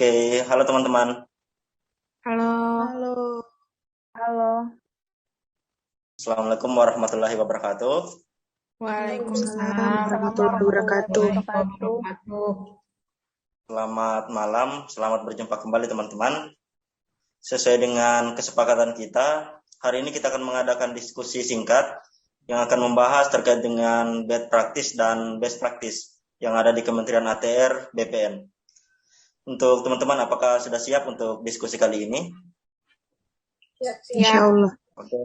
Oke, halo teman-teman. Halo, Halo, Halo, Assalamualaikum warahmatullahi wabarakatuh. Waalaikumsalam warahmatullahi wabarakatuh. wabarakatuh. Selamat malam, selamat berjumpa kembali teman-teman. Sesuai dengan kesepakatan kita, hari ini kita akan mengadakan diskusi singkat yang akan membahas terkait dengan best practice dan best practice yang ada di Kementerian ATR BPN. Untuk teman-teman, apakah sudah siap untuk diskusi kali ini? Insya Allah. Oke.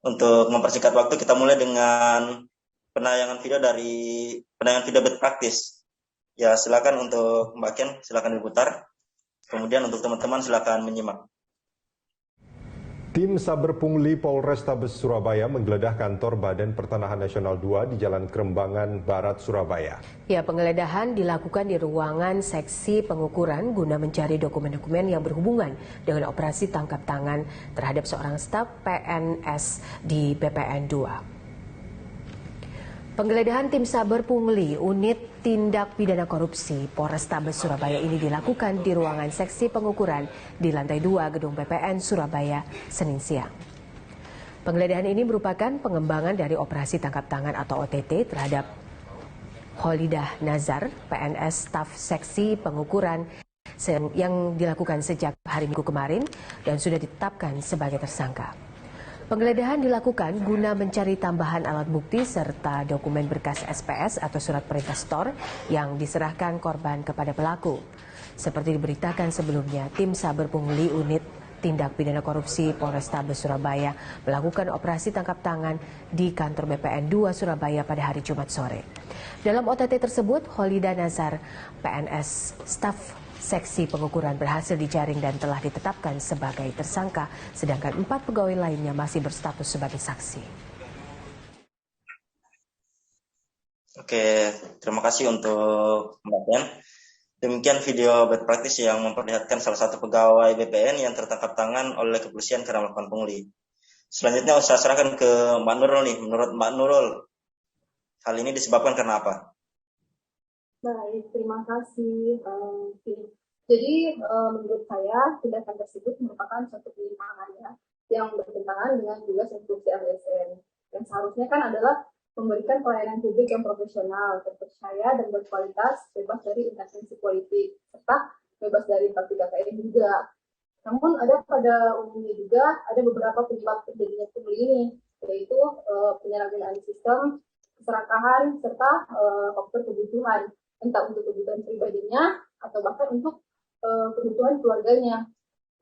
Untuk mempersingkat waktu, kita mulai dengan penayangan video best practice. Ya, silakan untuk Mbak Ken, silakan diputar. Kemudian untuk teman-teman silakan menyimak. Tim Saber Pungli Polrestabes Surabaya menggeledah kantor Badan Pertanahan Nasional 2 di Jalan Kerembangan Barat, Surabaya. Ya, penggeledahan dilakukan di ruangan seksi pengukuran guna mencari dokumen-dokumen yang berhubungan dengan operasi tangkap tangan terhadap seorang staf PNS di BPN 2. Penggeledahan tim Saber Pungli Unit Tindak Pidana Korupsi Polrestabes Surabaya ini dilakukan di ruangan seksi pengukuran di lantai 2 Gedung BPN Surabaya Senin siang. Penggeledahan ini merupakan pengembangan dari operasi tangkap tangan atau OTT terhadap Kholidah Nazar, PNS staf seksi pengukuran yang dilakukan sejak hari Minggu kemarin dan sudah ditetapkan sebagai tersangka. Penggeledahan dilakukan guna mencari tambahan alat bukti serta dokumen berkas SPS atau surat perintah STOR yang diserahkan korban kepada pelaku. Seperti diberitakan sebelumnya, tim Saber Pungli Unit Tindak Pidana Korupsi Polrestabes Surabaya melakukan operasi tangkap tangan di kantor BPN 2 Surabaya pada hari Jumat sore. Dalam OTT tersebut, Kholidah Nazar, PNS staf seksi pengukuran berhasil dijaring dan telah ditetapkan sebagai tersangka, sedangkan 4 pegawai lainnya masih berstatus sebagai saksi. Oke, terima kasih untuk Mbak Ken. Demikian video best practice yang memperlihatkan salah satu pegawai BPN yang tertangkap tangan oleh kepolisian karena melakukan pungli. Selanjutnya saya serahkan ke Mbak Nurul nih. Menurut Mbak Nurul, hal ini disebabkan karena apa? baik, terima kasih. Jadi menurut saya tindakan tersebut merupakan suatu penyimpangan ya, yang bertentangan dengan tugas dan fungsi ASN. Yang seharusnya kan adalah memberikan pelayanan publik yang profesional, terpercaya dan berkualitas, bebas dari intervensi politik, serta bebas dari praktik KKN juga. Namun pada umumnya juga ada beberapa penyebab terjadinya pungli ini, yaitu penyalahgunaan sistem, keserakahan, serta faktor kebutuhan, entah untuk kebutuhan pribadinya atau bahkan untuk kebutuhan keluarganya.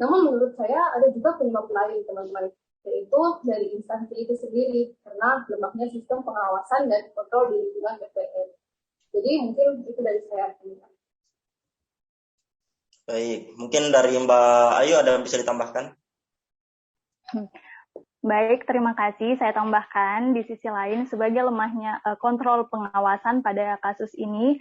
Namun menurut saya ada juga penyebab lain, teman-teman, yaitu dari instansi itu sendiri, karena lemahnya sistem pengawasan dan kontrol di lingkungan BPN. Jadi mungkin itu dari saya. Baik, mungkin dari Mbak Ayu ada yang bisa ditambahkan? Baik, terima kasih. Saya tambahkan di sisi lain sebagai lemahnya kontrol pengawasan pada kasus ini,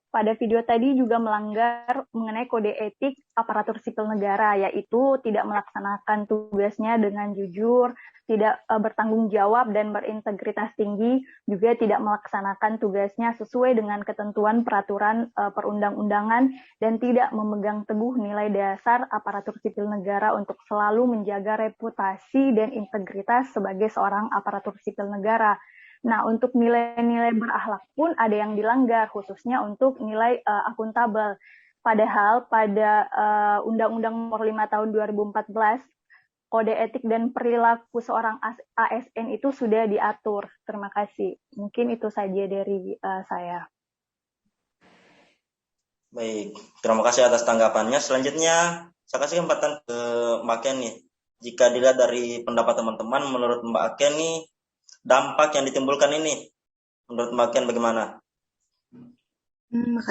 pada video tadi juga melanggar mengenai kode etik aparatur sipil negara, yaitu tidak melaksanakan tugasnya dengan jujur, tidak bertanggung jawab dan berintegritas tinggi, juga tidak melaksanakan tugasnya sesuai dengan ketentuan peraturan perundang-undangan, dan tidak memegang teguh nilai dasar aparatur sipil negara untuk selalu menjaga reputasi dan integritas sebagai seorang aparatur sipil negara. Nah, untuk nilai-nilai berakhlak pun ada yang dilanggar, khususnya untuk nilai akuntabel. Padahal pada Undang-Undang Nomor 5 Tahun 2014, kode etik dan perilaku seorang ASN itu sudah diatur. Terima kasih. Mungkin itu saja dari saya. Baik, terima kasih atas tanggapannya. Selanjutnya, saya kasih kesempatan ke Mbak Ken nih. Jika dilihat dari pendapat teman-teman, menurut Mbak Ken nih, dampak yang ditimbulkan ini, menurut Mbak Ken bagaimana? Terima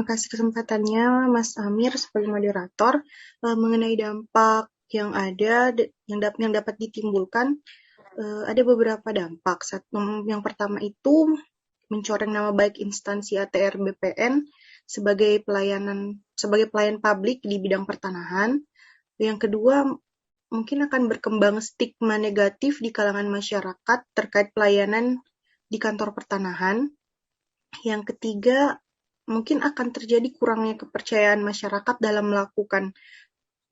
kasih kesempatannya Mas Amir sebagai moderator. Mengenai dampak yang ada, yang dapat ditimbulkan, ada beberapa dampak. Yang pertama itu mencoreng nama baik instansi ATR BPN sebagai pelayan publik di bidang pertanahan. Yang kedua, mungkin akan berkembang stigma negatif di kalangan masyarakat terkait pelayanan di kantor pertanahan. Yang ketiga, mungkin akan terjadi kurangnya kepercayaan masyarakat dalam melakukan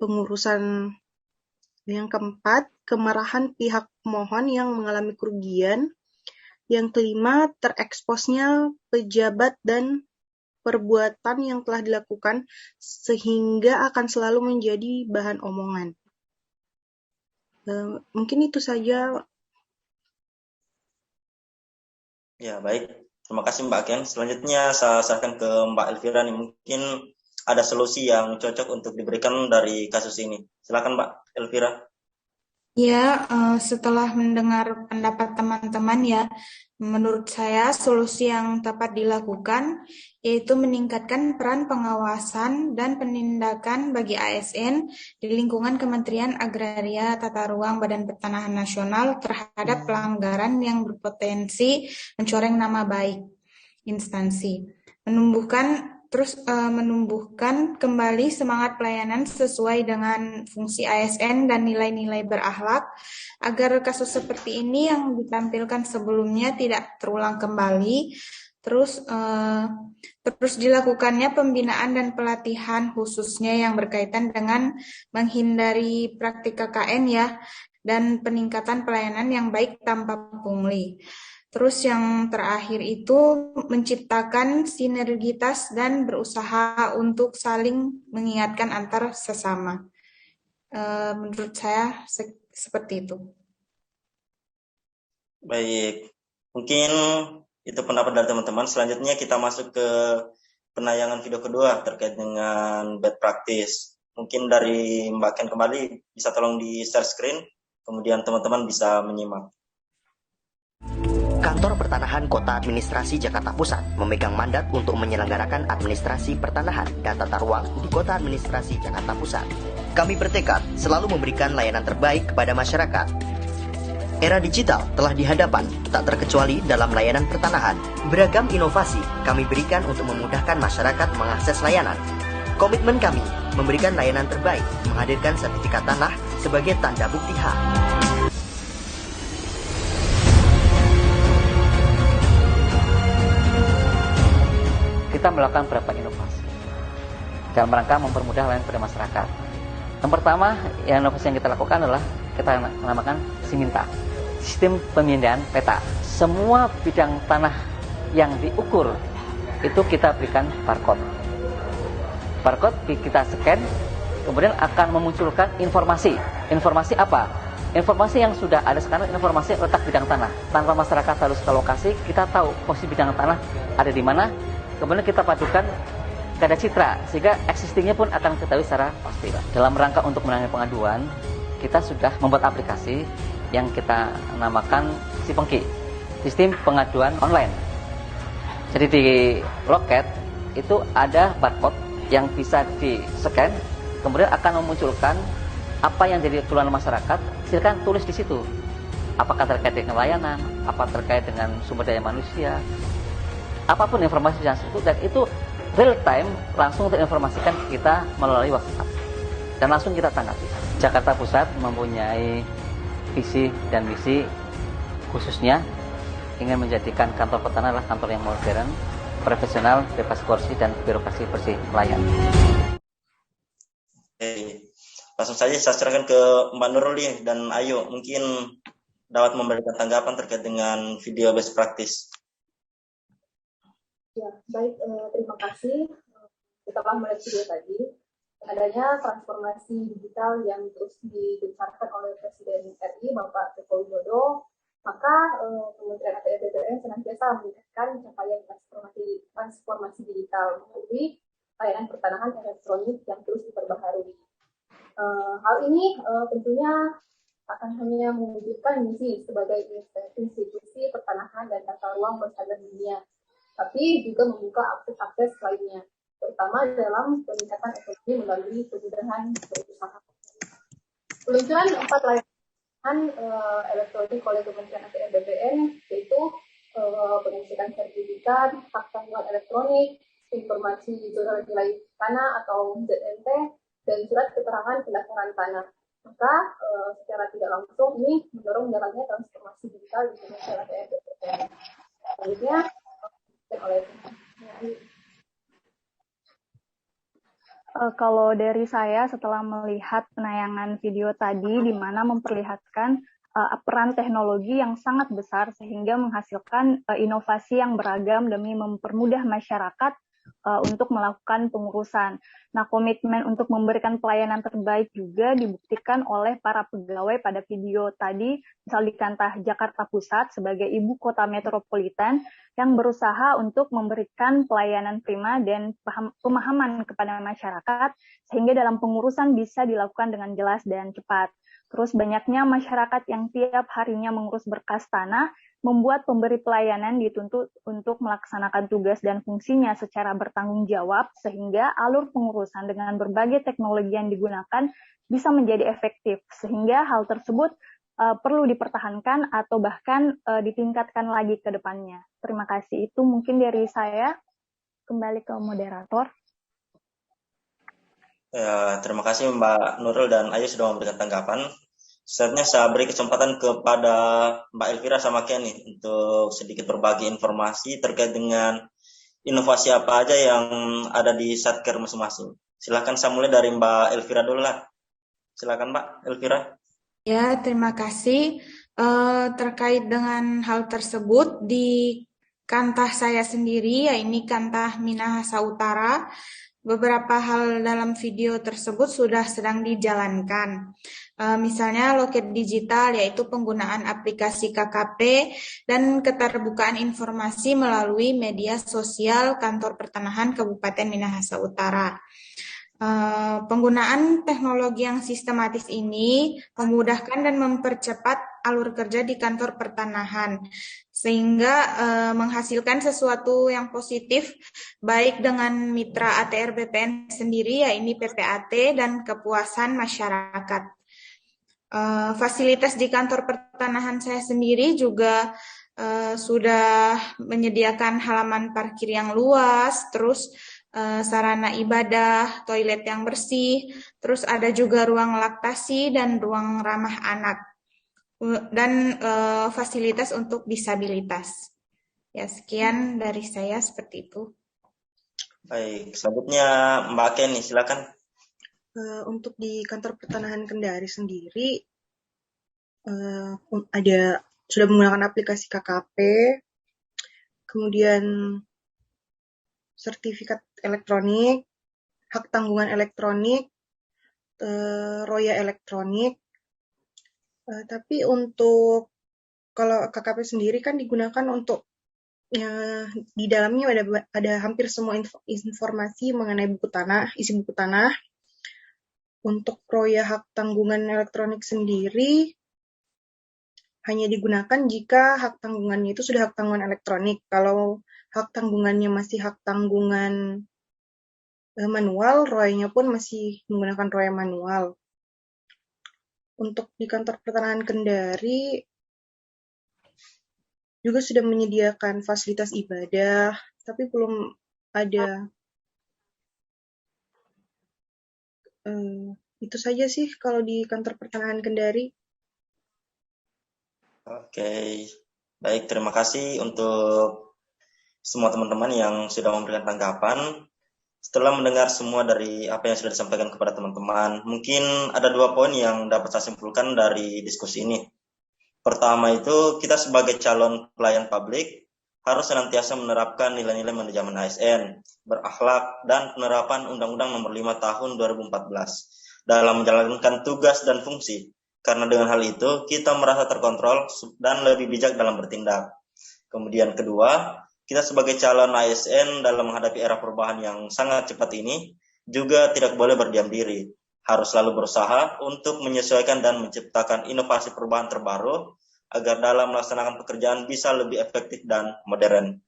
pengurusan. Yang keempat, kemarahan pihak pemohon yang mengalami kerugian. Yang kelima, tereksposnya pejabat dan perbuatan yang telah dilakukan sehingga akan selalu menjadi bahan omongan. Mungkin itu saja. Ya, baik. Terima kasih Mbak Ken. Selanjutnya saya serahkan ke Mbak Elvira nih. Mungkin ada solusi yang cocok untuk diberikan dari kasus ini. Silakan Mbak Elvira. Ya, setelah mendengar pendapat teman-teman ya, menurut saya solusi yang tepat dilakukan yaitu meningkatkan peran pengawasan dan penindakan bagi ASN di lingkungan Kementerian Agraria Tata Ruang Badan Pertanahan Nasional terhadap pelanggaran yang berpotensi mencoreng nama baik instansi. Menumbuhkan kembali semangat pelayanan sesuai dengan fungsi ASN dan nilai-nilai berakhlak agar kasus seperti ini yang ditampilkan sebelumnya tidak terulang kembali. Terus dilakukannya pembinaan dan pelatihan khususnya yang berkaitan dengan menghindari praktik KKN ya, dan peningkatan pelayanan yang baik tanpa pungli. Terus yang terakhir itu menciptakan sinergitas dan berusaha untuk saling mengingatkan antar sesama. Menurut saya seperti itu. Baik, mungkin itu pendapat dari teman-teman. Selanjutnya kita masuk ke penayangan video kedua terkait dengan bad practice. Mungkin dari Mbak Ken kembali, bisa tolong di share screen, kemudian teman-teman bisa menyimak. Kantor Pertanahan Kota Administrasi Jakarta Pusat memegang mandat untuk menyelenggarakan administrasi pertanahan dan tata ruang di Kota Administrasi Jakarta Pusat. Kami bertekad selalu memberikan layanan terbaik kepada masyarakat. Era digital telah di hadapan, tak terkecuali dalam layanan pertanahan. Beragam inovasi kami berikan untuk memudahkan masyarakat mengakses layanan. Komitmen kami memberikan layanan terbaik, menghadirkan sertifikat tanah sebagai tanda bukti hak. Kita melakukan beberapa inovasi dalam rangka mempermudah layanan kepada masyarakat. Yang pertama, inovasi yang kita lakukan adalah kita namakan Siminta, sistem pemindahan peta. Semua bidang tanah yang diukur itu kita berikan barcode. Barcode kita scan, kemudian akan memunculkan informasi. Informasi apa? Informasi yang sudah ada sekarang, informasi letak bidang tanah. Tanpa masyarakat harus ke lokasi, kita tahu posisi bidang tanah ada di mana. Kemudian kita padukan kepada citra, sehingga existingnya pun akan ketahui secara pasti. Dalam rangka untuk menangani pengaduan, kita sudah membuat aplikasi yang kita namakan Sipengki, sistem pengaduan online. Jadi di loket itu ada barcode yang bisa di-scan, kemudian akan memunculkan apa yang jadi keluhan masyarakat, silakan tulis di situ. Apakah terkait dengan layanan, apa terkait dengan sumber daya manusia, apapun informasi yang itu, dan itu real time langsung terinformasikan kita melalui WhatsApp dan langsung kita tanggapi. Jakarta Pusat mempunyai visi dan misi khususnya ingin menjadikan kantor pertanahan adalah kantor yang modern, profesional, bebas korupsi dan birokrasi bersih pelayan. Oke. Langsung saja saya serahkan ke Mbak Nurul dan Ayu, mungkin dapat memberikan tanggapan terkait dengan video best practice. Ya, baik, terima kasih. Setelah melihat video tadi, adanya transformasi digital yang terus digencarkan oleh Presiden RI, Bapak Joko Widodo, maka Kementerian ATR BPN senantiasa meningkatkan capaian transformasi digital melalui layanan pertanahan elektronik yang terus diperbaharui. Hal ini tentunya akan hanya mewujudkan misi sebagai institusi pertanahan dan tata ruang berstandar dunia, tapi juga membuka akses lainnya, terutama dalam peningkatan ekonomi melalui kemudahan berusaha. Peluncuran 4 layanan elektronik oleh Kementerian ATR BPN yaitu pengecekan sertifikat, hak tanggungan elektronik, informasi zona nilai tanah atau ZNT, dan surat keterangan pendaftaran tanah. Maka secara tidak langsung ini mendorong jalannya transformasi digital di Kementerian ATR BPN. Selanjutnya oleh Kalau dari saya setelah melihat penayangan video tadi di mana memperlihatkan peran teknologi yang sangat besar sehingga menghasilkan inovasi yang beragam demi mempermudah masyarakat untuk melakukan pengurusan. Nah, komitmen untuk memberikan pelayanan terbaik juga dibuktikan oleh para pegawai pada video tadi, misal di Kantah Jakarta Pusat sebagai ibu kota metropolitan yang berusaha untuk memberikan pelayanan prima dan pemahaman kepada masyarakat sehingga dalam pengurusan bisa dilakukan dengan jelas dan cepat. Terus banyaknya masyarakat yang tiap harinya mengurus berkas tanah membuat pemberi pelayanan dituntut untuk melaksanakan tugas dan fungsinya secara bertanggung jawab sehingga alur pengurusan dengan berbagai teknologi yang digunakan bisa menjadi efektif sehingga hal tersebut perlu dipertahankan atau bahkan ditingkatkan lagi ke depannya. Terima kasih. Itu mungkin dari saya. Kembali ke moderator. Ya, terima kasih Mbak Nurul dan Ayu sudah memberikan tanggapan. Selanjutnya saya beri kesempatan kepada Mbak Elvira sama Kenny untuk sedikit berbagi informasi terkait dengan inovasi apa aja yang ada di Satker masing-masing. Silakan saya mulai dari Mbak Elvira dulu lah. Silakan Mbak Elvira. Ya, terima kasih. Terkait dengan hal tersebut di Kantah saya sendiri, ya ini Kantah Minahasa Utara, beberapa hal dalam video tersebut sudah sedang dijalankan. Misalnya loket digital, yaitu penggunaan aplikasi KKP dan keterbukaan informasi melalui media sosial Kantor Pertanahan Kabupaten Minahasa Utara. Penggunaan teknologi yang sistematis ini memudahkan dan mempercepat alur kerja di kantor pertanahan, sehingga menghasilkan sesuatu yang positif baik dengan mitra ATR BPN sendiri, yaitu PPAT, dan kepuasan masyarakat. Fasilitas di kantor pertanahan saya sendiri juga sudah menyediakan halaman parkir yang luas, terus sarana ibadah, toilet yang bersih, terus ada juga ruang laktasi dan ruang ramah anak, dan fasilitas untuk disabilitas. Ya, sekian dari saya seperti itu. Baik, selanjutnya Mbak Kenny, silakan. Untuk di Kantor Pertanahan Kendari sendiri, sudah menggunakan aplikasi KKP, kemudian sertifikat elektronik, hak tanggungan elektronik, roya elektronik. Tapi untuk kalau KKP sendiri kan digunakan untuk di dalamnya ada hampir semua informasi mengenai isi buku tanah. Untuk roya hak tanggungan elektronik sendiri hanya digunakan jika hak tanggungannya itu sudah hak tanggungan elektronik. Kalau hak tanggungannya masih hak tanggungan manual, royanya pun masih menggunakan roya manual. Untuk di Kantor Pertanahan Kendari juga sudah menyediakan fasilitas ibadah, tapi belum ada. Itu saja sih kalau di Kantor Pertanahan Kendari. Oke, baik, terima kasih untuk semua teman-teman yang sudah memberikan tanggapan. Setelah mendengar semua dari apa yang sudah disampaikan kepada teman-teman, mungkin ada 2 poin yang dapat saya simpulkan dari diskusi ini. Pertama itu, kita sebagai calon pelayan publik harus senantiasa menerapkan nilai-nilai manajemen ASN, berakhlak, dan penerapan Undang-Undang Nomor 5 Tahun 2014 dalam menjalankan tugas dan fungsi. Karena dengan hal itu, kita merasa terkontrol dan lebih bijak dalam bertindak. Kemudian kedua, kita sebagai calon ASN dalam menghadapi era perubahan yang sangat cepat ini, juga tidak boleh berdiam diri. Harus selalu berusaha untuk menyesuaikan dan menciptakan inovasi perubahan terbaru, agar dalam melaksanakan pekerjaan bisa lebih efektif dan modern.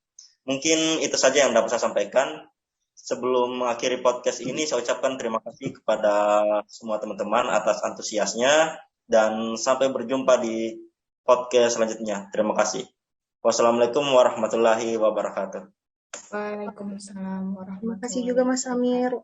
Mungkin itu saja yang dapat saya sampaikan. Sebelum mengakhiri podcast ini, saya ucapkan terima kasih kepada semua teman-teman atas antusiasnya. Dan sampai berjumpa di podcast selanjutnya. Terima kasih. Wassalamualaikum warahmatullahi wabarakatuh. Waalaikumsalam warahmatullahi wabarakatuh. Terima kasih juga Mas Amir.